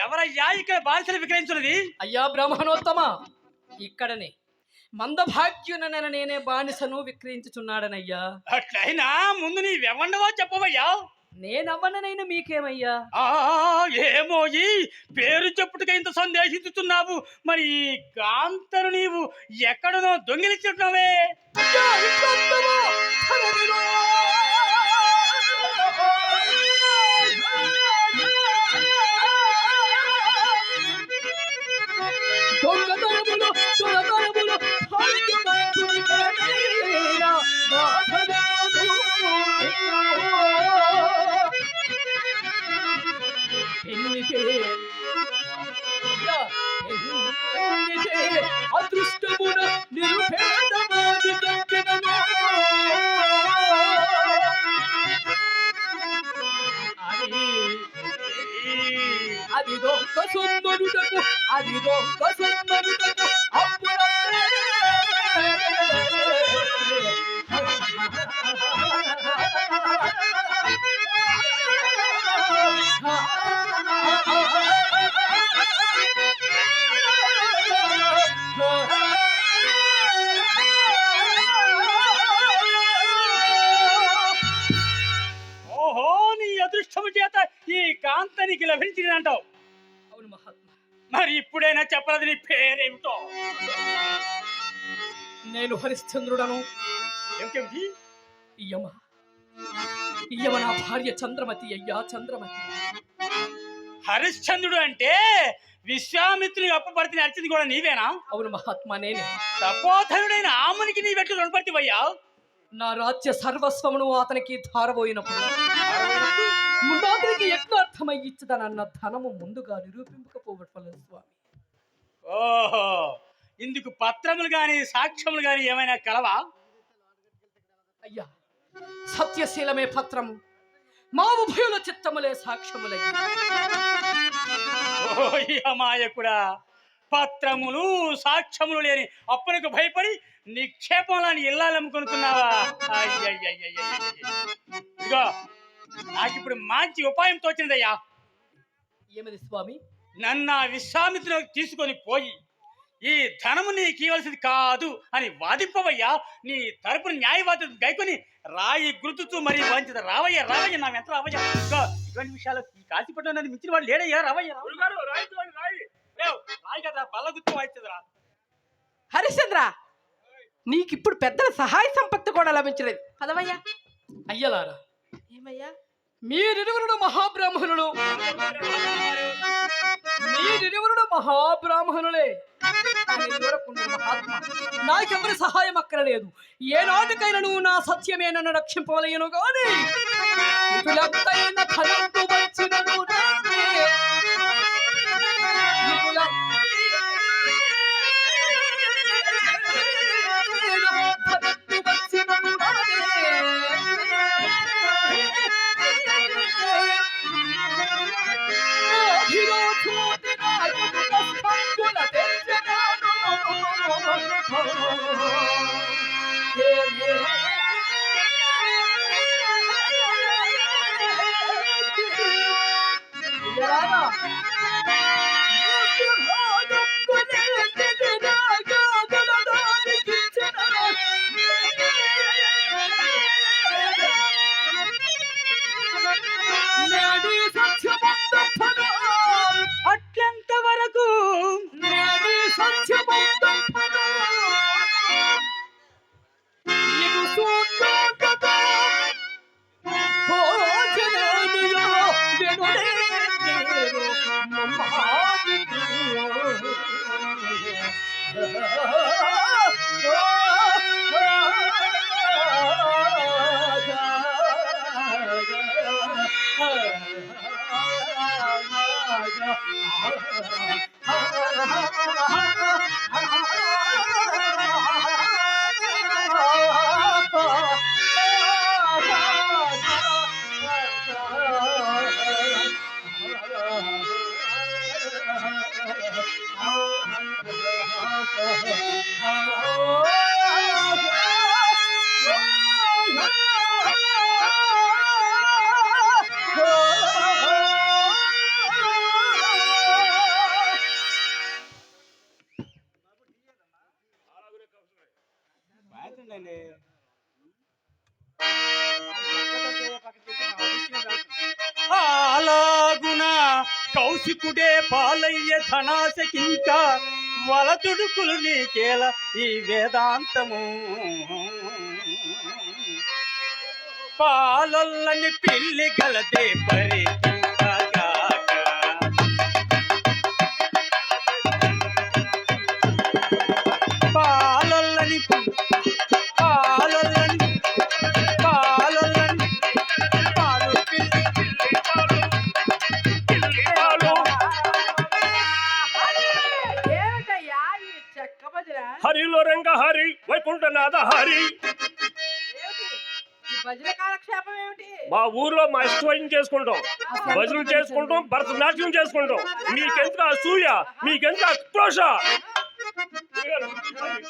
ఎవరయ్యా ఇక్కడ బానిసలు విక్రయించున్నది? అయ్యా బ్రాహ్మణోత్తమ, ఇక్కడనే మందభాగ్యునైన నేనే బానిసను విక్రయించుచున్నాడనయ్యా. అట్లయినా ముందు నీవెవండవో చెప్పవయ్యా. నేనవ్వననైనా మీకేమయ్యా? ఏమో ఈ పేరు చెప్పుటగా ఇంత సందేహిస్తున్నావు. మరి ఈ కాంతను నీవు ఎక్కడనో దొంగిలించున్నావే. అదృష్టమున నిరుపేదవాడి కంపెనను అది దొంగ సొమ్మరుటకు అప్పుడే ఓహో, నీ అదృష్టము చేత ఈ కాంతనికి లభించిందంటావు. అవును మహాత్మా. మరి ఇప్పుడైనా చెప్పరాదు నీ పేరేమిటో? నేను హరిశ్చంద్రుడను. ఏమిటి? ఇయ్యమ నా భార్య చంద్రమతి అయ్యా, చంద్రమతి. హరిశ్చంద్రుడు అంటే విశ్వామిత్రుని అప్పపడితే నడిచింది కూడా నీవేనా? అవును మహాత్మా, నేనే. తపోధనుడైన ఆమునికి నీవెట్లు రుణపడితివయ్యా? నా రాజ్య సర్వస్వమును అతనికి ధారబోయినప్పుడు అతనికి యజ్ఞార్థమై ఇచ్చదనన్న ధనము ముందుగా నిరూపింపకపోవట్లేదు స్వామి. ఓహో, ఇందుకు పత్రములు గాని సాక్ష్యములు గాని ఏమైనా కలవా? అయ్యా, సత్యశీలమే పత్రము, మా ఉభయుల చిత్తములే సాక్ష్యములై. అమాయకుడా, పత్రములు సాక్ష్యములు లేని అప్పులకు భయపడి నిక్షేపంలాని ఇల్లాలమ్ముకొనుతున్నావా? ఇదిగో, నాకిప్పుడు మంచి ఉపాయం తోచిందయ్యా. ఏమది స్వామి? నన్ను విశ్వామిత్రులకు తీసుకొని పోయి ఈ ధనము నీకు ఇవ్వాల్సింది కాదు అని వాదింపవయ్యా. నీ తరపున న్యాయవాది గైకొని రాయి గుర్తుతూ మరి వంచిత రావయ్యా. నా ఎంత రావయ్యా. ఇటువంటి విషయాలు ఈ కాశీపట్నం నన్ను మించిన వాడు లేడయ్యా. రావయ్యా. రాయి కదా, పల్ల గుర్తు వాయించదురా. హరిశ్చంద్ర, నీకిప్పుడు పెద్దల సహాయ సంపత్తి కూడా లభించలేదు. పదవయ్యా. అయ్యలారా, ఏమయ్యా? మీరిరువురుడు మహాబ్రాహ్మణులే. నాకెవరి సహాయం అక్కరలేదు. ఏనాటికైనా నువ్వు నా సత్యమే నన్ను రక్షింపవలయను గాని అట్లంత వరకు నీకు అలాగున కౌశికుడే పాలయ్య ధనాశకింకా వలతుడుకులు నీకేల ఈ వేదాంతము పాలొల్లని పిల్లి గలదే పరికింపగాక పాలొల్లని పాలొల్లని పాలొల్లని పాలు పిల్లి పిల్లి పాలు పిల్లి పాలు ఏమిటయ్యా ఈ చెక్క భజన? హరిలో రంగ హరి వైకుంఠనాథ హరి. ఏమిటి? ఈ భజన కాలక్షేపం ఏమిటి? మా ఊర్లో మా ఇష్టం చేసుకుంటాం, భజనలు చేసుకుంటాం, భరతనాట్యం చేసుకుంటాం. మీకెంత అసూయ, మీకెంత ఆక్రోశ.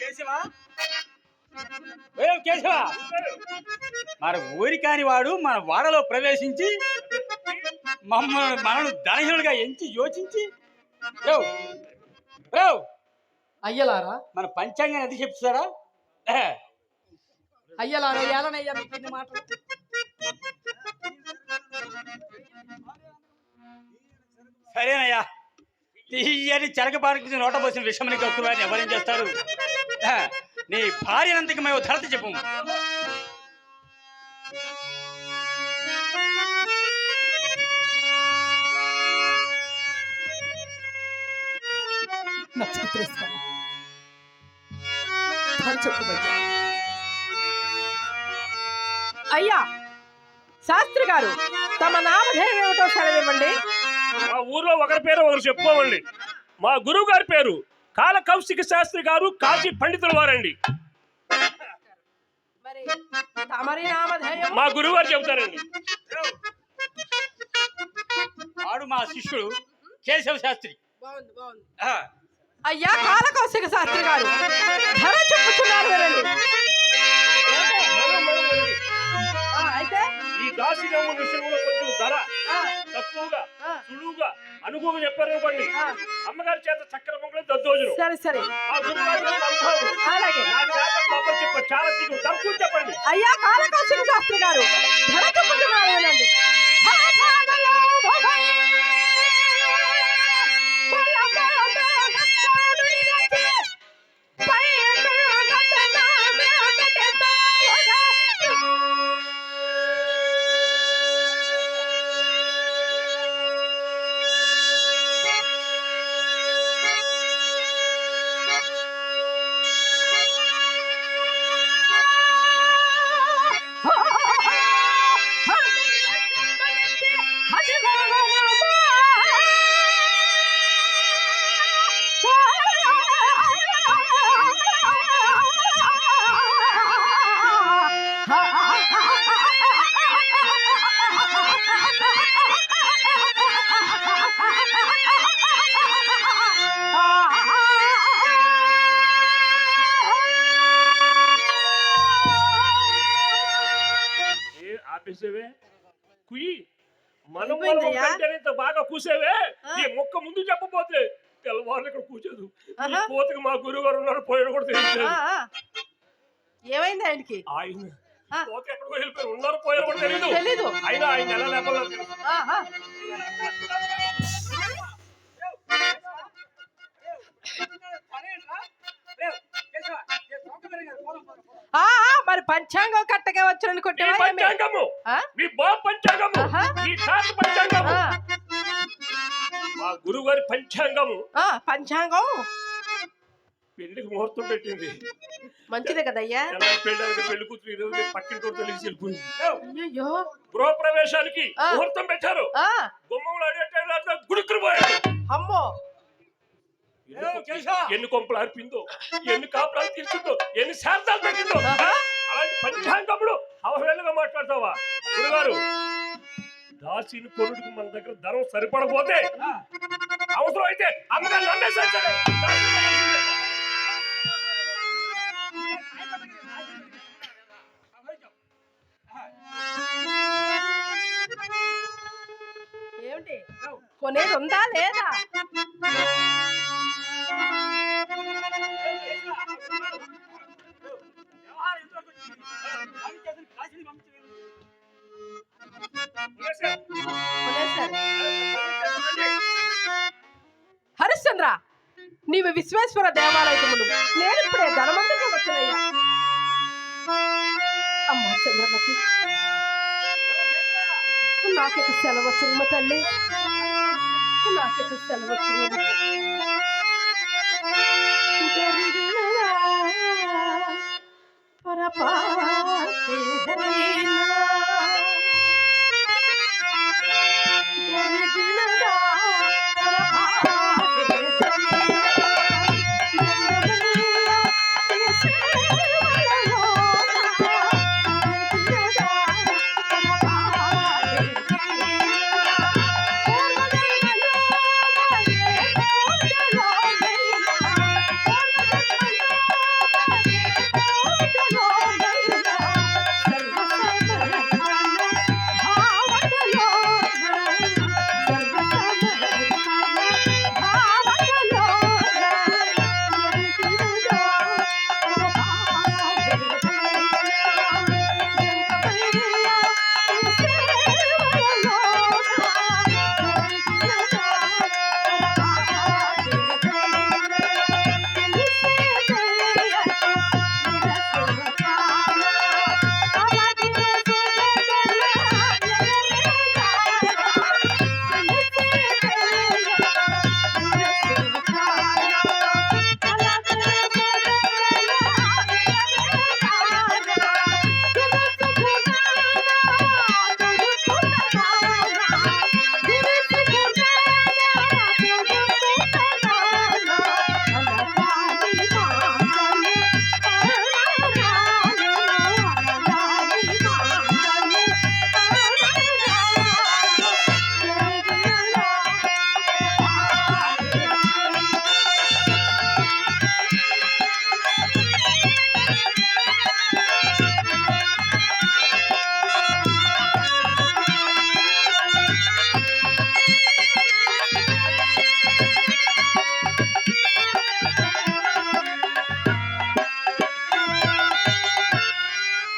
కేశవా కేశవా మన ఊరి కాని వాడు మన వాడలో ప్రవేశించి మనను ధనహీనులుగా ఎంచి యోచించి అయ్యలారా మన పంచాంగాన్ని అది చెప్తారా? అయ్యలారా ఏలనయ్యా మీకు ఇన్ని మాటలు. సరేనయ్యా, తీయని చెరగబారికి నోట పోసిన విషమని కక్కువారిని ఎవరేం చేస్తారు? నీ భార్యనంతకి మేము ధరత చెప్పు. అయ్యా శాస్త్రి గారు, తమ నామధేయం ఏమిటో సెలవివ్వండి. మా ఊర్లో ఒకరి పేరు ఒకరు చెప్పుకోవండి. మా గురువు గారి పేరు కాల కౌశిక శాస్త్రి గారు, కాశీ పండితుల వారండి. మరి తమరి నామధేయం? మా గురువు గారు చెబుతారండి. వాడు మా శిష్యుడు కేశవ శాస్త్రి. బాగుంది బాగుంది. అయ్యా కాలకౌశిక శాస్త్రి గారు, ధర చెప్పుతున్నారు వినండి. అయితే ఈ దాసిగమ్మ విషయంలో కొంచెం ధర తక్కువగా సులువుగా అనుభవం చెప్పారనుకోండి, అమ్మగారి చేత చక్కెర పొంగలి దద్దోజనం. సరే సరే ఆ గురుగారి సంభవం. అలాగే. నా చేత కొబ్బరి చెప్ప చాలా చిక్కు తక్కువ చెప్పండి. అయ్యా కాలకౌశిక శాస్త్రి గారు, ధర చెప్పుతున్నారు వినండి. ఆపేసేవే కుయ్యి, మనం ఇంత బాగా కూసేవే. ఈ మొక్క ముందు చెప్పబోతే తెల్లవారులు ఇక్కడ కూర్చోదు. పోతకి మా గురువు గారు ఉన్నారు, పోయాడు కూడా తెలియదు. ఏమైంది ఆయనకి? ఆయన పోతే ఎక్కడికో వెళ్ళిపోయి ఉన్నారు, పోయారు కూడా తెలియదు. అయినా ఆయన నెల లేపలేదు. మరి పంచాంగం కట్టగా వచ్చారనుకుంటే పంచాంగము మీ బాబు పంచాంగము, మీ తాత పంచాంగము, మా గురువు గారి పంచాంగము. పంచాంగం పెళ్లికి ముహూర్తం పెట్టింది. మంచిదే కదయ్యా. పెళ్లి కూతురు ఈ రోజు పక్కింటి తెలిసి వెళ్ళిపోయింది. అయ్యో, గృహ ప్రవేశానికి ముహూర్తం పెట్టారు. గుమ్మంలో అడిగే గుడికి పోయారు. అమ్మో, ఎన్ని కొంపలు అర్పిందో, ఎన్ని కాపురాలు తీర్చుందో, ఎన్ని శాంతాలు పెట్టిందో. అలాంటి పంచాంగములు అవహేళనగా మాట్లాడతావా? గురుగారు, దాసిని కొనుడికి మన దగ్గర ధనం సరిపడపోతే అవసరం అయితే అమ్మగారు నమ్మేశారు. ఏమిటి కొనేది ఉందా లేదా? నీవు విశ్వేశ్వర దేవాలయములు నేను ఇప్పుడే ధనమందుకు వచ్చనయ్యా. అమ్మా చంద్రమతి, నాకిక సెలవు సుమ్మ తల్లి, నాకిక సెలవు సుమ్మ. పొరపాటే